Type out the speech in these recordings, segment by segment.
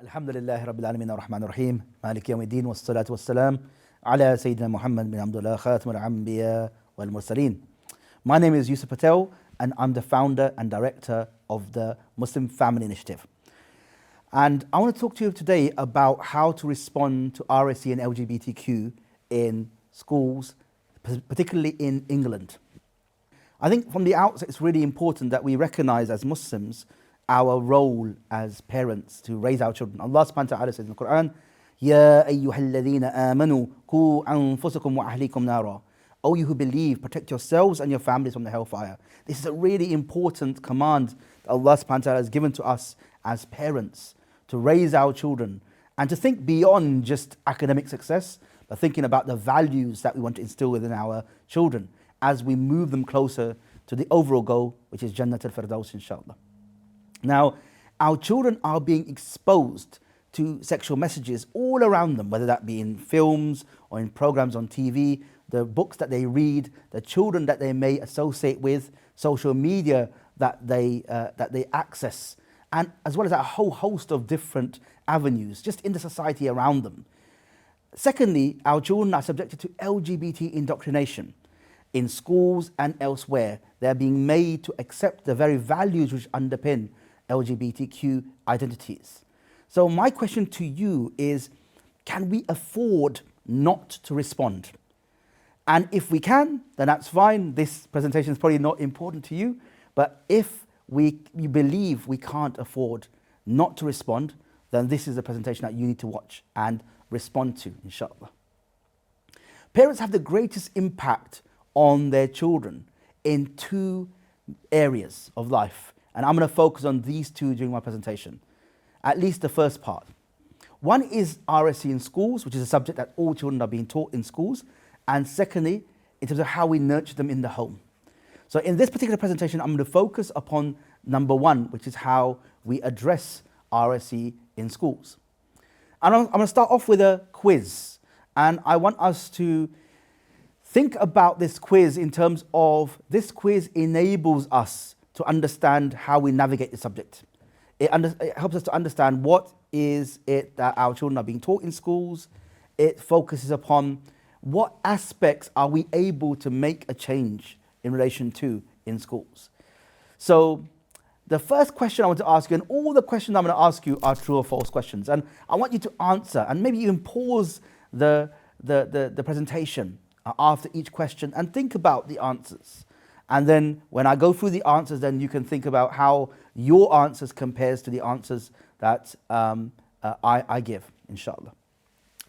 Alhamdulillah Rabbil Alameen Ar-Rahman Ar-Rahim Malik Yawmiddin Wassalatu Wassalam Ala Sayyidina Muhammad bin Abdullah Khatam Al-Anbiya Wal Mursaleen. My name is Yusuf Patel and I'm the founder and director of the Muslim Family Initiative. And I want to talk to you today about how to respond to RSE and LGBTQ in schools, particularly in England. I think from the outset it's really important that we recognize as Muslims our role as parents to raise our children. Allah subhanahu wa ta'ala says in the Quran, Ya ayyuhalladhina amanu ku anfusakum wa ahlikum nara. O you who believe, protect yourselves and your families from the hellfire. This is a really important command that Allah subhanahu wa ta'ala has given to us as parents to raise our children and to think beyond just academic success, but thinking about the values that we want to instill within our children as we move them closer to the overall goal, which is Jannat al-Firdaus, inshallah. Now, our children are being exposed to sexual messages all around them, whether that be in films or in programs on TV, the books that they read, the children that they may associate with, social media that they access, and as well as a whole host of different avenues just in the society around them. Secondly, our children are subjected to LGBT indoctrination in schools and elsewhere. They're being made to accept the very values which underpin LGBTQ identities. So my question to you is, can we afford not to respond? And if we can, then that's fine. This presentation is probably not important to you, but if you believe we can't afford not to respond, then this is a presentation that you need to watch and respond to, inshallah. Parents have the greatest impact on their children in two areas of life. And I'm going to focus on these two during my presentation, at least the first part. One is RSE in schools, which is a subject that all children are being taught in schools. And secondly, in terms of how we nurture them in the home. So in this particular presentation, I'm going to focus upon number one, which is how we address RSE in schools. And I'm going to start off with a quiz. And I want us to think about this quiz in terms of this quiz enables us to understand how we navigate the subject. It helps us to understand what is it that our children are being taught in schools. It focuses upon what aspects are we able to make a change in relation to in schools. So the first question I want to ask you, and all the questions I'm going to ask you are true or false questions, and I want you to answer, and maybe even pause the presentation after each question and think about the answers. And then when I go through the answers, then you can think about how your answers compares to the answers that I give, inshallah.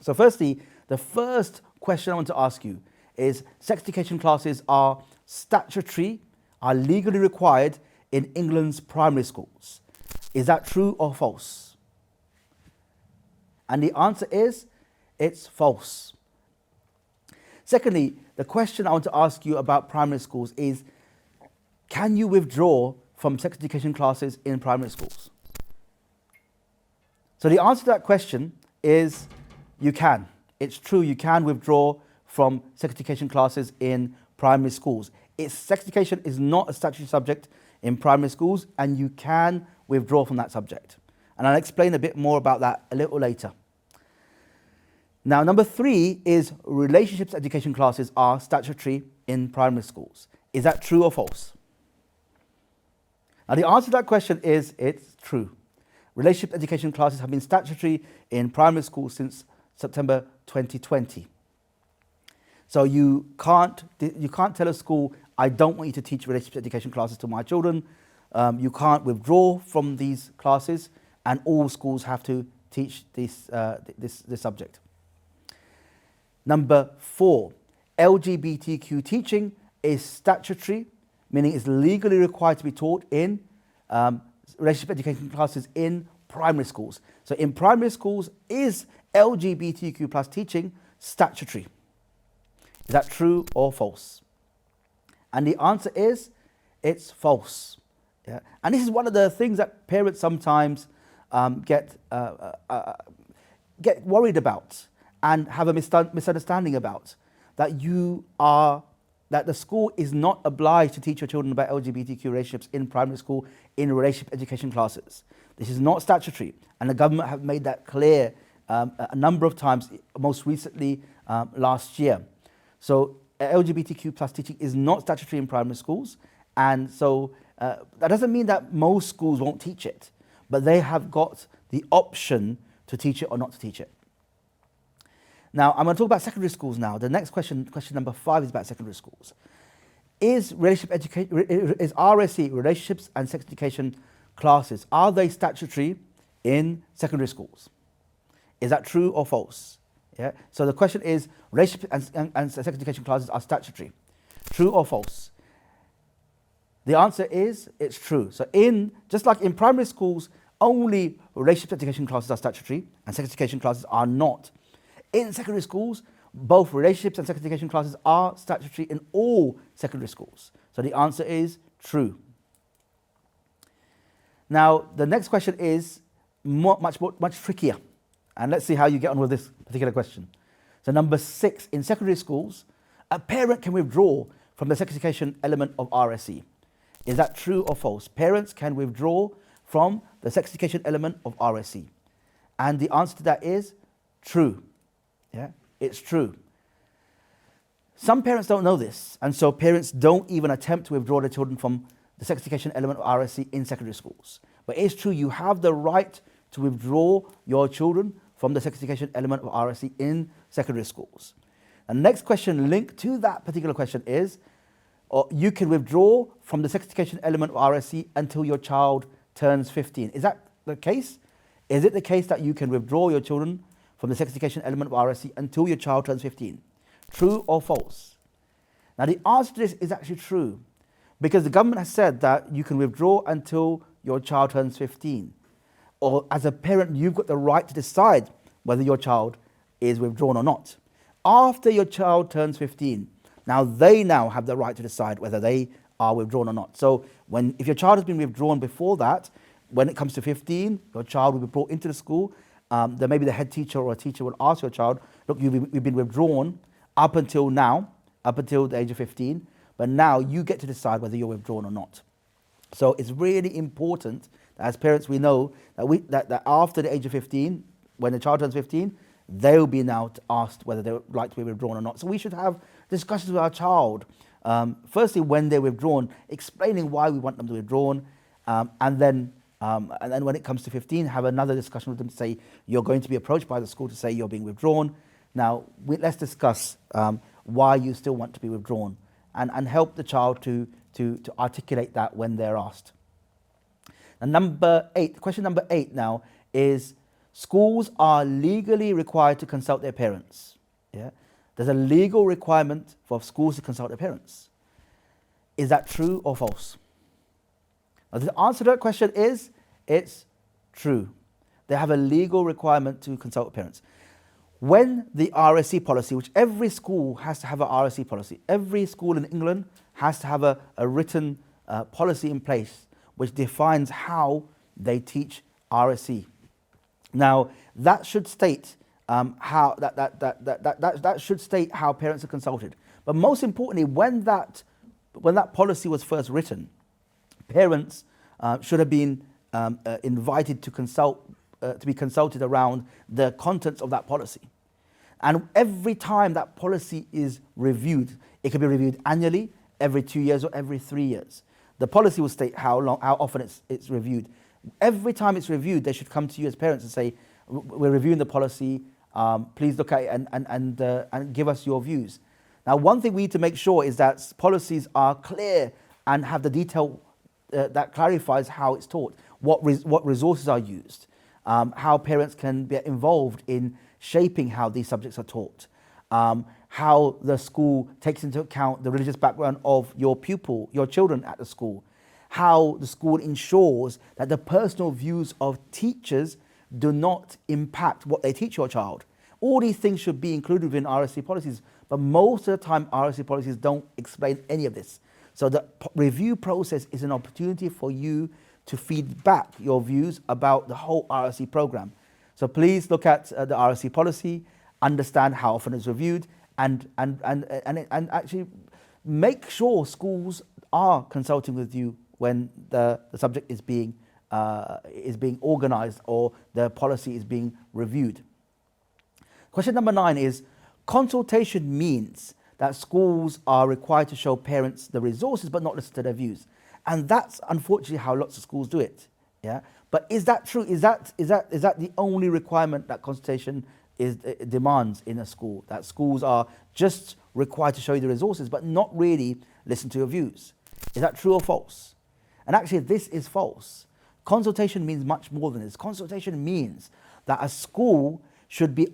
So firstly, the first question I want to ask you is, sex education classes are statutory, are legally required in England's primary schools. Is that true or false? And the answer is, it's false. Secondly, the question I want to ask you about primary schools is, can you withdraw from sex education classes in primary schools? So the answer to that question is, you can. It's true, you can withdraw from sex education classes in primary schools. Sex education is not a statutory subject in primary schools, and you can withdraw from that subject. And I'll explain a bit more about that a little later. Now, number three is relationships education classes are statutory in primary schools. Is that true or false? Now, the answer to that question is, it's true. Relationship education classes have been statutory in primary schools since September 2020. So you can't tell a school, I don't want you to teach relationship education classes to my children. You can't withdraw from these classes, and all schools have to teach this subject. Number four, LGBTQ teaching is statutory, meaning it's legally required to be taught in relationship education classes in primary schools. So in primary schools, is LGBTQ plus teaching statutory? Is that true or false? And the answer is, it's false. Yeah? And this is one of the things that parents sometimes get worried about and have a misunderstanding about, that the school is not obliged to teach your children about LGBTQ relationships in primary school in relationship education classes. This is not statutory, and the government have made that clear a number of times, most recently last year. So LGBTQ plus teaching is not statutory in primary schools, and so that doesn't mean that most schools won't teach it, but they have got the option to teach it or not to teach it. Now, I'm going to talk about secondary schools now. The next question, question number 5, is about secondary schools. Is RSE, relationships and sex education classes, are they statutory in secondary schools? Is that true or false? Yeah. So the question is, relationships and sex education classes are statutory. True or false? The answer is it's true. So just like in primary schools, only relationship education classes are statutory and sex education classes are not. In secondary schools, both relationships and sex education classes are statutory in all secondary schools. So the answer is true. Now, the next question is much trickier. And let's see how you get on with this particular question. So number 6, in secondary schools, a parent can withdraw from the sex education element of RSE. Is that true or false? Parents can withdraw from the sex education element of RSE. And the answer to that is true. Yeah, it's true. Some parents don't know this, and so parents don't even attempt to withdraw their children from the sex education element of RSE in secondary schools. But it's true, you have the right to withdraw your children from the sex education element of RSE in secondary schools. The next question linked to that particular question is, you can withdraw from the sex education element of RSE until your child turns 15. Is that the case? Is it the case that you can withdraw your children from the sex education element of RSE until your child turns 15? True or false? Now the answer to this is actually true, because the government has said that you can withdraw until your child turns 15. Or as a parent, you've got the right to decide whether your child is withdrawn or not. After your child turns 15, they now have the right to decide whether they are withdrawn or not. So if your child has been withdrawn before that, when it comes to 15, your child will be brought into the school. Then maybe the head teacher or a teacher will ask your child, look, you've been withdrawn up until now, up until the age of 15, but now you get to decide whether you're withdrawn or not. So it's really important that as parents we know that after the age of 15, when the child turns 15, they'll be now asked whether they would like to be withdrawn or not. So we should have discussions with our child, firstly when they're withdrawn, explaining why we want them to be withdrawn, and then when it comes to 15, have another discussion with them to say, you're going to be approached by the school to say you're being withdrawn. Now, let's discuss why you still want to be withdrawn, and help the child to articulate that when they're asked. And question number 8 now is, schools are legally required to consult their parents. Yeah? There's a legal requirement for schools to consult their parents. Is that true or false? Now, the answer to that question is, it's true. They have a legal requirement to consult parents. When the RSE policy, which every school has to have an RSE policy, every school in England has to have a written policy in place which defines how they teach RSE. Now, that should state how parents are consulted. But most importantly, when that policy was first written, parents should have been invited to be consulted around the contents of that policy. And every time that policy is reviewed, it can be reviewed annually, every 2 years, or every 3 years. The policy will state how often it's reviewed. Every time it's reviewed, they should come to you as parents and say, we're reviewing the policy, please look at it and give us your views. Now, one thing we need to make sure is that policies are clear and have the detail that clarifies how it's taught, what resources are used, how parents can be involved in shaping how these subjects are taught, how the school takes into account the religious background of your pupil, your children at the school, how the school ensures that the personal views of teachers do not impact what they teach your child. All these things should be included within RSE policies, but most of the time RSE policies don't explain any of this. So the review process is an opportunity for you to feed back your views about the whole RSE program. So please look at the RSE policy, understand how often it's reviewed, and actually make sure schools are consulting with you when the subject is being is being organized or the policy is being reviewed. Question number 9 is, consultation means that schools are required to show parents the resources but not listen to their views. And that's unfortunately how lots of schools do it. Yeah? But is that true? Is that the only requirement that consultation demands in a school? That schools are just required to show you the resources but not really listen to your views? Is that true or false? And actually this is false. Consultation means much more than this. Consultation means that a school should be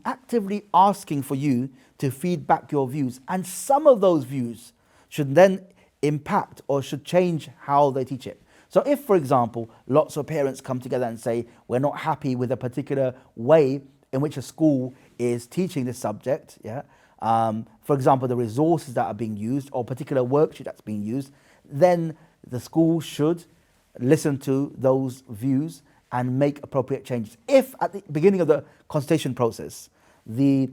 actively asking for you to feed back your views, and some of those views should then impact or should change how they teach it. So if, for example, lots of parents come together and say, we're not happy with a particular way in which a school is teaching this subject, yeah, for example, the resources that are being used or particular worksheet that's being used, then the school should listen to those views and make appropriate changes. If at the beginning of the consultation process, the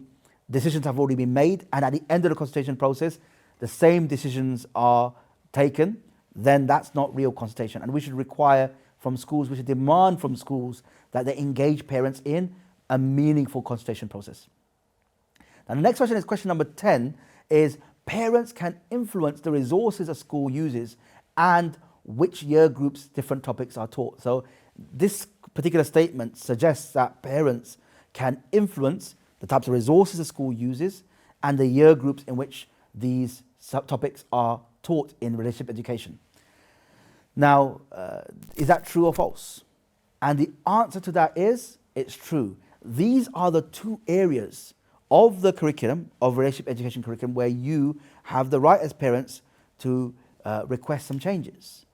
decisions have already been made, and at the end of the consultation process, the same decisions are taken, then that's not real consultation. And we should require from schools, we should demand from schools that they engage parents in a meaningful consultation process. Now the next question is question number 10, is parents can influence the resources a school uses and which year groups different topics are taught. So this particular statement suggests that parents can influence the types of resources a school uses and the year groups in which these subtopics are taught in relationship education. Now, is that true or false? And the answer to that is, it's true. These are the two areas of the curriculum, of relationship education curriculum, where you have the right as parents to request some changes.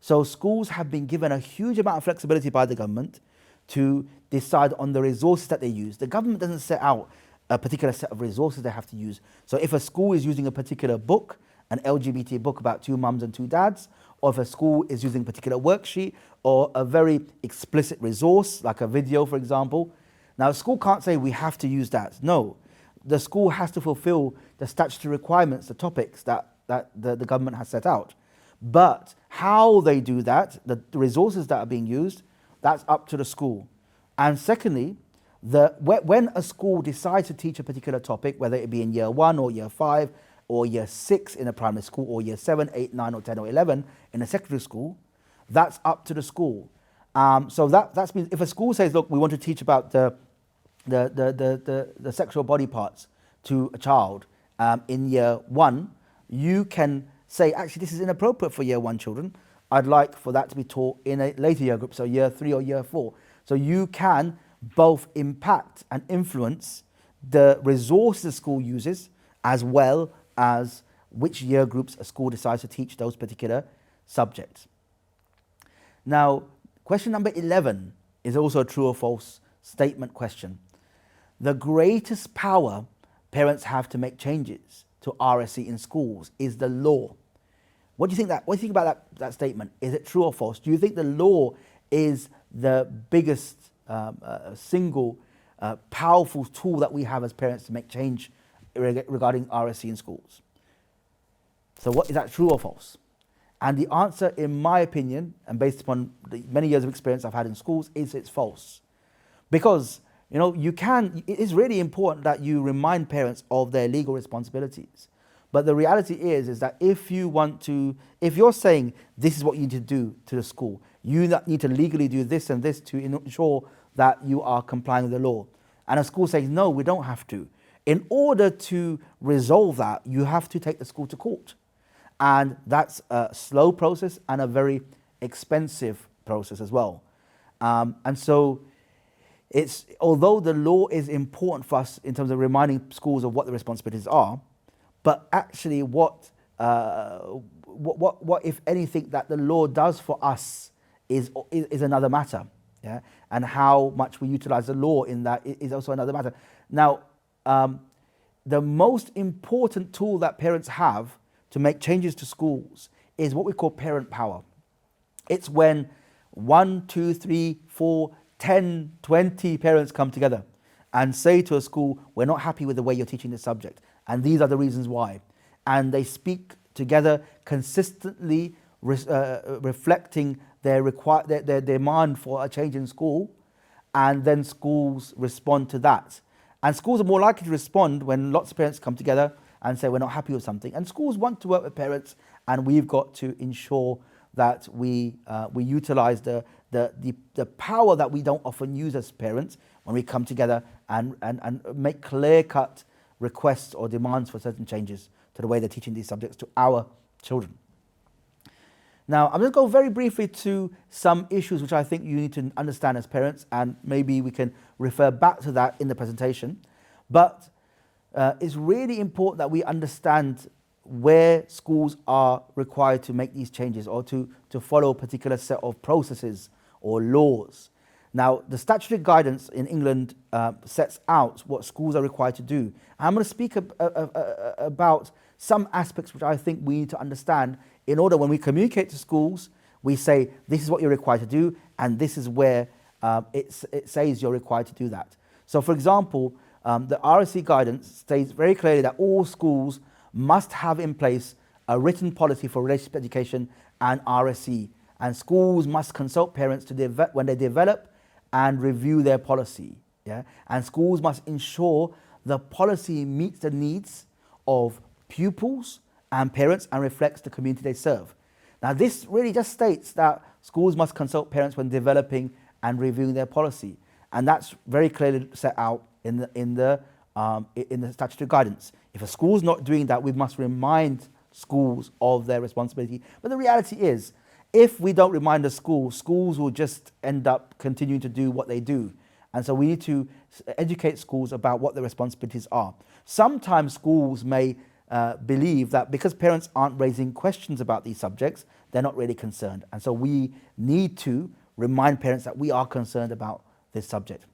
So schools have been given a huge amount of flexibility by the government to decide on the resources that they use. The government doesn't set out a particular set of resources they have to use. So if a school is using a particular book, an LGBT book about two mums and two dads, or if a school is using a particular worksheet or a very explicit resource, like a video, for example, now a school can't say we have to use that. No, the school has to fulfill the statutory requirements, the topics that the government has set out. But how they do that, the resources that are being used, that's up to the school. And secondly, when a school decides to teach a particular topic, whether it be in year 1 or year 5 or year 6 in a primary school, or year 7, 8, 9 or 10 or 11 in a secondary school, that's up to the school. So that means if a school says, look, we want to teach about the sexual body parts to a child in year 1, you can say, actually, this is inappropriate for year 1 children. I'd like for that to be taught in a later year group, so year 3 or year 4. So you can both impact and influence the resources the school uses, as well as which year groups a school decides to teach those particular subjects. Now, question number 11 is also a true or false statement question. The greatest power parents have to make changes to RSE in schools is the law. What do you think about that statement? Is it true or false? Do you think the law is the biggest single powerful tool that we have as parents to make change regarding RSE in schools? So what is that, true or false? And the answer, in my opinion, and based upon the many years of experience I've had in schools, is it's false. Because it is really important that you remind parents of their legal responsibilities. But the reality is that if you're saying this is what you need to do to the school, you need to legally do this and this to ensure that you are complying with the law. And a school says, no, we don't have to. In order to resolve that, you have to take the school to court. And that's a slow process and a very expensive process as well. And so although the law is important for us in terms of reminding schools of what the responsibilities are, but actually what if anything that the law does for us is another matter, yeah? And how much we utilize the law in that is also another matter. Now, the most important tool that parents have to make changes to schools is what we call parent power. It's when 1, 2, 3, 4, 10, 20 parents come together and say to a school, we're not happy with the way you're teaching this subject, and these are the reasons why. And they speak together consistently, reflecting their demand for a change in school, and then schools respond to that. And schools are more likely to respond when lots of parents come together and say we're not happy with something. And schools want to work with parents, and we've got to ensure that we utilize the power that we don't often use as parents when we come together and make clear-cut requests or demands for certain changes to the way they're teaching these subjects to our children. Now, I'm going to go very briefly to some issues which I think you need to understand as parents, and maybe we can refer back to that in the presentation. But it's really important that we understand where schools are required to make these changes or to follow a particular set of processes or laws. Now, the statutory guidance in England sets out what schools are required to do. I'm going to speak about some aspects which I think we need to understand in order when we communicate to schools, we say this is what you're required to do, and this is where it says you're required to do that. So for example, the RSE guidance states very clearly that all schools must have in place a written policy for relationship education and RSE, and schools must consult parents when they develop and review their policy. Yeah? And schools must ensure the policy meets the needs of pupils and parents and reflects the community they serve. Now this really just states that schools must consult parents when developing and reviewing their policy, and that's very clearly set out in the statutory guidance. If a school's not doing that, we must remind schools of their responsibility. But the reality is, if we don't remind the schools will just end up continuing to do what they do. And so we need to educate schools about what their responsibilities are. Sometimes schools may believe that because parents aren't raising questions about these subjects, they're not really concerned. And so we need to remind parents that we are concerned about this subject.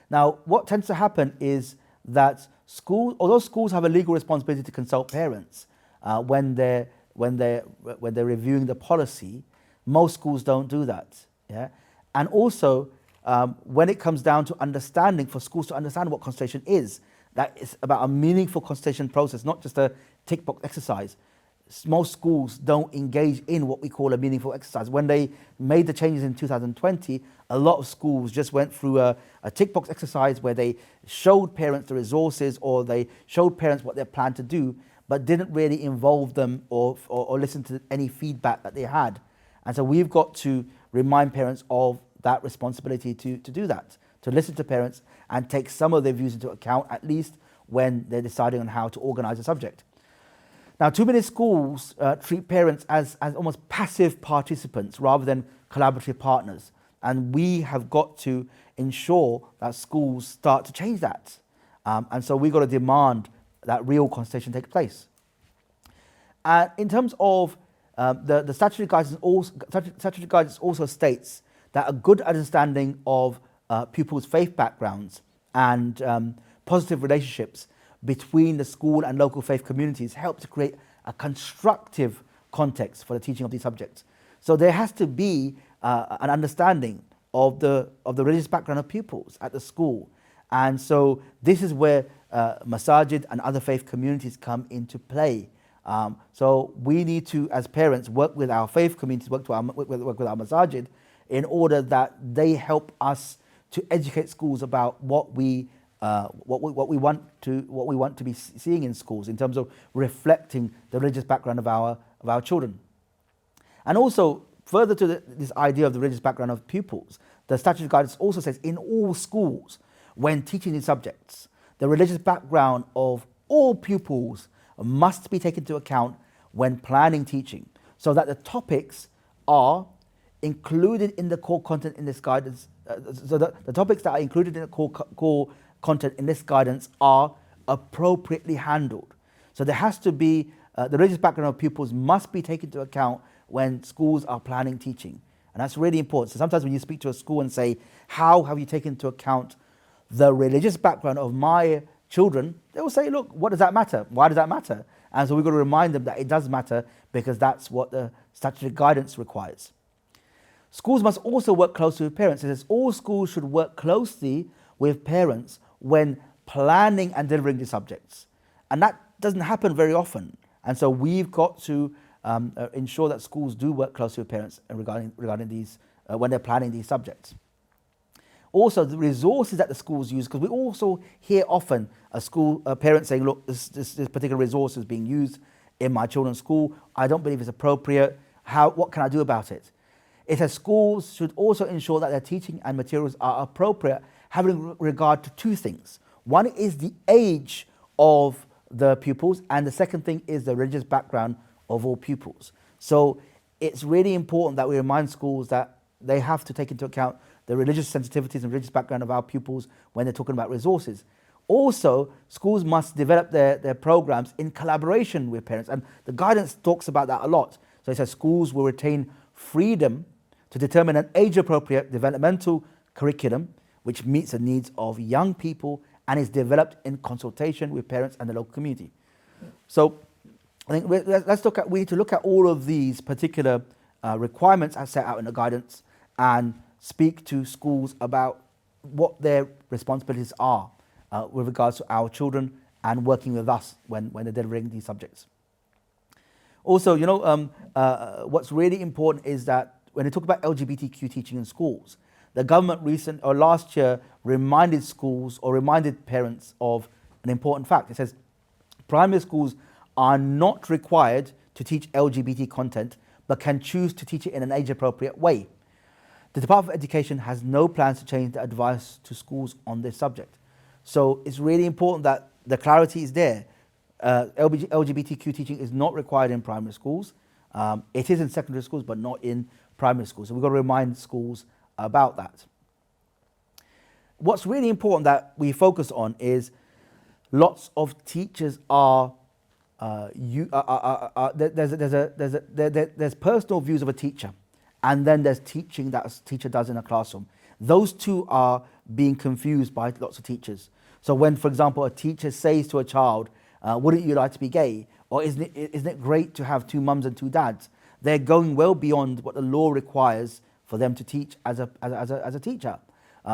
Now, what tends to happen is that although schools have a legal responsibility to consult parents when they're reviewing the policy, most schools don't do that. Yeah? And also, when it comes down to understanding, for schools to understand what consultation is, that is about a meaningful consultation process, not just a tick box exercise. Most schools don't engage in what we call a meaningful exercise. When they made the changes in 2020, a lot of schools just went through a tick box exercise where they showed parents the resources or they showed parents what they planned to do, but didn't really involve them or listen to any feedback that they had. And so we've got to remind parents of that responsibility to do that, to listen to parents and take some of their views into account, at least when they're deciding on how to organize a subject. Now, too many schools treat parents as almost passive participants rather than collaborative partners. And we have got to ensure that schools start to change that. And so we've got to demand that real consultation take place. In terms of the statutory guidance also states that a good understanding of pupils' faith backgrounds and positive relationships between the school and local faith communities help to create a constructive context for the teaching of these subjects. So there has to be an understanding of the religious background of pupils at the school. And so this is where masajid and other faith communities come into play. So we need to, as parents, work with our faith communities, work with our masajid, in order that they help us to educate schools about what we want to be seeing in schools in terms of reflecting the religious background of our children. And also, further to this idea of the religious background of pupils, the statutory guidance also says in all schools, when teaching these subjects, the religious background of all pupils must be taken into account when planning teaching, so that the topics are included in the core content in this guidance. So that the topics that are included in the core content in this guidance are appropriately handled. So there has to be, the religious background of pupils must be taken into account when schools are planning teaching. And that's really important. So sometimes when you speak to a school and say, how have you taken into account the religious background of my children, they will say, look, what does that matter? Why does that matter? And so we've got to remind them that it does matter because that's what the statutory guidance requires. Schools must also work closely with parents. It says all schools should work closely with parents when planning and delivering the subjects. And that doesn't happen very often. And so we've got to ensure that schools do work closely with parents regarding these when they're planning these subjects. Also, the resources that the schools use, because we also hear often a parent saying, look, this particular resource is being used in my children's school. I don't believe it's appropriate. What can I do about it? It says schools should also ensure that their teaching and materials are appropriate, having regard to two things. One is the age of the pupils, and the second thing is the religious background of all pupils. So it's really important that we remind schools that they have to take into account the religious sensitivities and religious background of our pupils when they're talking about resources. Also, schools must develop their programs in collaboration with parents, and the guidance talks about that a lot. So it says schools will retain freedom to determine an age-appropriate developmental curriculum which meets the needs of young people and is developed in consultation with parents and the local community. So I think we need to look at all of these particular requirements as set out in the guidance and speak to schools about what their responsibilities are with regards to our children and working with us when they're delivering these subjects. Also, what's really important is that when they talk about LGBTQ teaching in schools, the government last year reminded schools or reminded parents of an important fact. It says primary schools are not required to teach LGBT content, but can choose to teach it in an age-appropriate way. The Department of Education has no plans to change the advice to schools on this subject. So it's really important that the clarity is there. LGBTQ teaching is not required in primary schools. It is in secondary schools, but not in primary schools. So we've got to remind schools about that. What's really important that we focus on is lots of teachers there's personal views of a teacher, and then there's teaching that a teacher does in a classroom. Those two are being confused by lots of teachers. So when, for example, a teacher says to a child, wouldn't you like to be gay? Or isn't it great to have two mums and two dads? They're going well beyond what the law requires for them to teach as a teacher.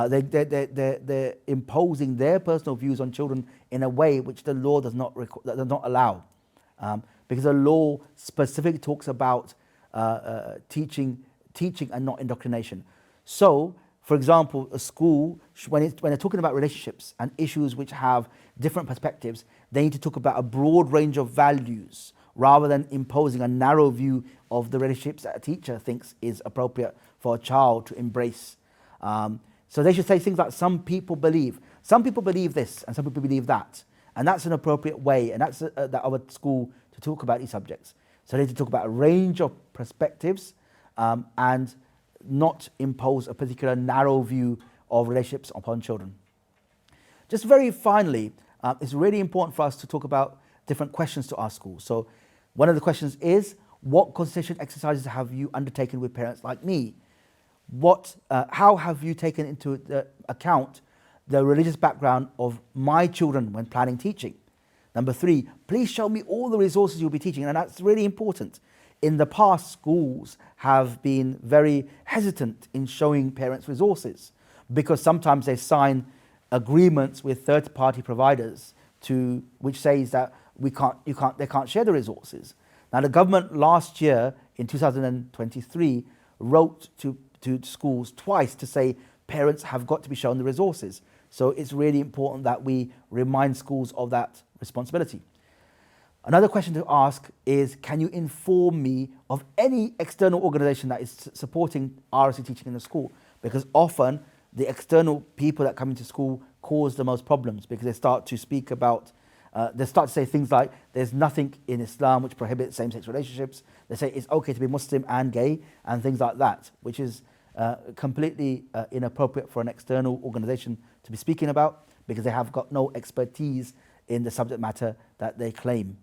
They're imposing their personal views on children in a way which the law does not allow. Because the law specifically talks about teaching and not indoctrination. So, for example, a school, when they're talking about relationships and issues which have different perspectives, they need to talk about a broad range of values rather than imposing a narrow view of the relationships that a teacher thinks is appropriate for a child to embrace. So they should say things like some people believe this and some people believe that. And that's an appropriate way, and that's that of a school to talk about these subjects. So they need to talk about a range of perspectives and not impose a particular narrow view of relationships upon children. Just very finally, it's really important for us to talk about different questions to ask schools. So one of the questions is, what consultation exercises have you undertaken with parents like me? How have you taken into account the religious background of my children when planning teaching? Number 3, please show me all the resources you'll be teaching, and that's really important. In the past, schools have been very hesitant in showing parents resources because sometimes they sign agreements with third-party providers which says that they can't share the resources. Now, the government last year in 2023 wrote to schools twice to say parents have got to be shown the resources. So it's really important that we remind schools of that responsibility. Another question to ask is, can you inform me of any external organization that is supporting RSE teaching in the school? Because often the external people that come into school cause the most problems because they start to speak about, they start to say things like, there's nothing in Islam which prohibits same-sex relationships. They say it's okay to be Muslim and gay and things like that, which is completely inappropriate for an external organization to be speaking about because they have got no expertise in the subject matter that they claim.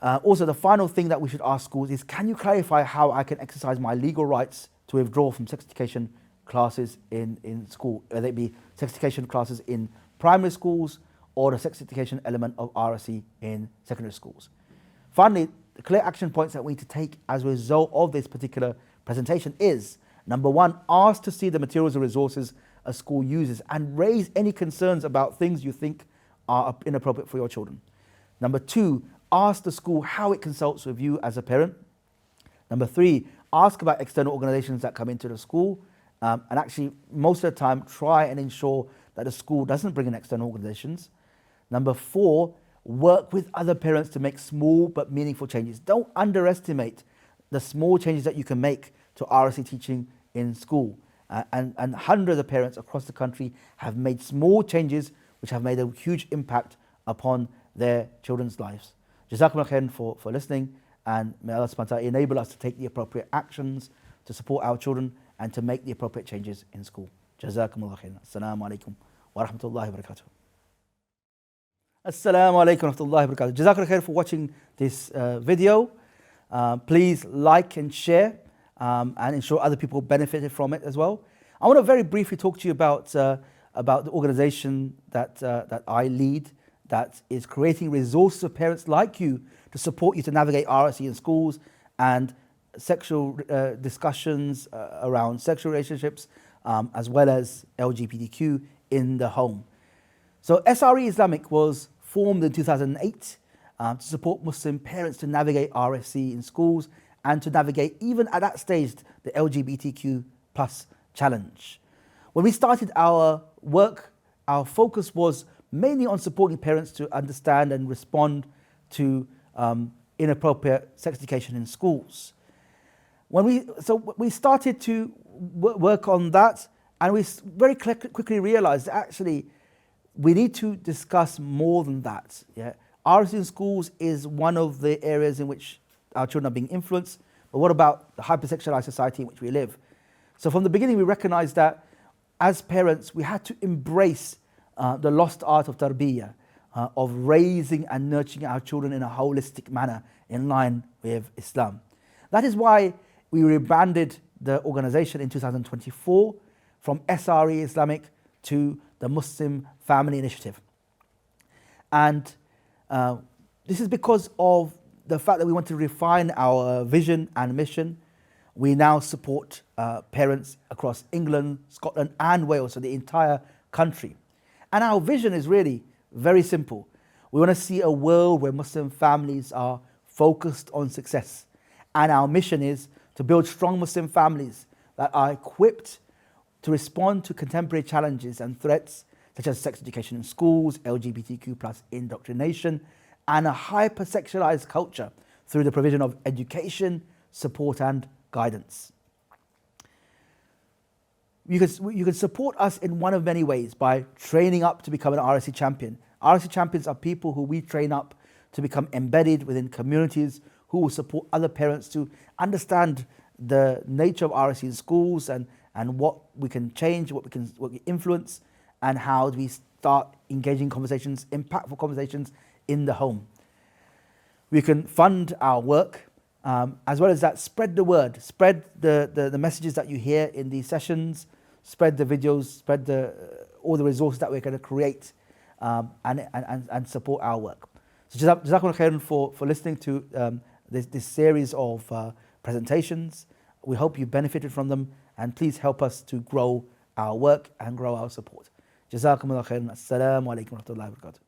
Also, the final thing that we should ask schools is, can you clarify how I can exercise my legal rights to withdraw from sex education classes in school, whether it be sex education classes in primary schools or the sex education element of RSE in secondary schools. Finally, the clear action points that we need to take as a result of this particular presentation is, number 1, ask to see the materials and resources a school uses and raise any concerns about things you think are inappropriate for your children. Number 2, Ask the school how it consults with you as a parent. Number 3, ask about external organizations that come into the school. And actually, most of the time, try and ensure that the school doesn't bring in external organizations. Number 4, work with other parents to make small but meaningful changes. Don't underestimate the small changes that you can make to RSE teaching in school. And hundreds of parents across the country have made small changes which have made a huge impact upon their children's lives. Jazakumullah khairan for listening, and may Allah subhanahu wa ta'ala enable us to take the appropriate actions to support our children and to make the appropriate changes in school. Jazakumullah khairan. Assalamu alaikum wa rahmatullahi wa barakatuh. Assalamu alaikum wa rahmatullahi wa barakatuh. Jazakumullah khairan for watching this video. Please like and share and ensure other people benefited from it as well. I want to very briefly talk to you about the organization that I lead, that is creating resources for parents like you to support you to navigate RSE in schools and sexual discussions around sexual relationships, as well as LGBTQ in the home. So SRE Islamic was formed in 2008 to support Muslim parents to navigate RSE in schools and to navigate, even at that stage, the LGBTQ plus challenge. When we started our work, our focus was mainly on supporting parents to understand and respond to inappropriate sex education in schools. So we started to work on that, and we very quickly realized that actually we need to discuss more than that. Yeah? RSE in schools is one of the areas in which our children are being influenced, but what about the hypersexualized society in which we live? So from the beginning we recognized that as parents we had to embrace the lost art of tarbiyah, of raising and nurturing our children in a holistic manner in line with Islam. That is why we rebranded the organization in 2024 from SRE Islamic to the Muslim Family Initiative. And this is because of the fact that we want to refine our vision and mission. We now support parents across England, Scotland and Wales, so the entire country. And our vision is really very simple. We want to see a world where Muslim families are focused on success. And our mission is to build strong Muslim families that are equipped to respond to contemporary challenges and threats such as sex education in schools, LGBTQ plus indoctrination, and a hypersexualized culture through the provision of education, support and guidance. You can support us in one of many ways by training up to become an RSE champion. RSE champions are people who we train up to become embedded within communities who will support other parents to understand the nature of RSE in schools and what we can change, what we influence, and how do we start engaging conversations, impactful conversations in the home. We can fund our work, as well as that, spread the word, spread the messages that you hear in these sessions, spread the videos, spread all the resources that we're going to create, and support our work. So Jazakumullah khairan for listening to this series of presentations. We hope you benefited from them, and please help us to grow our work and grow our support. Jazakumullah khairan. Assalamu alaikum wa rahmatullahi wa barakatuh.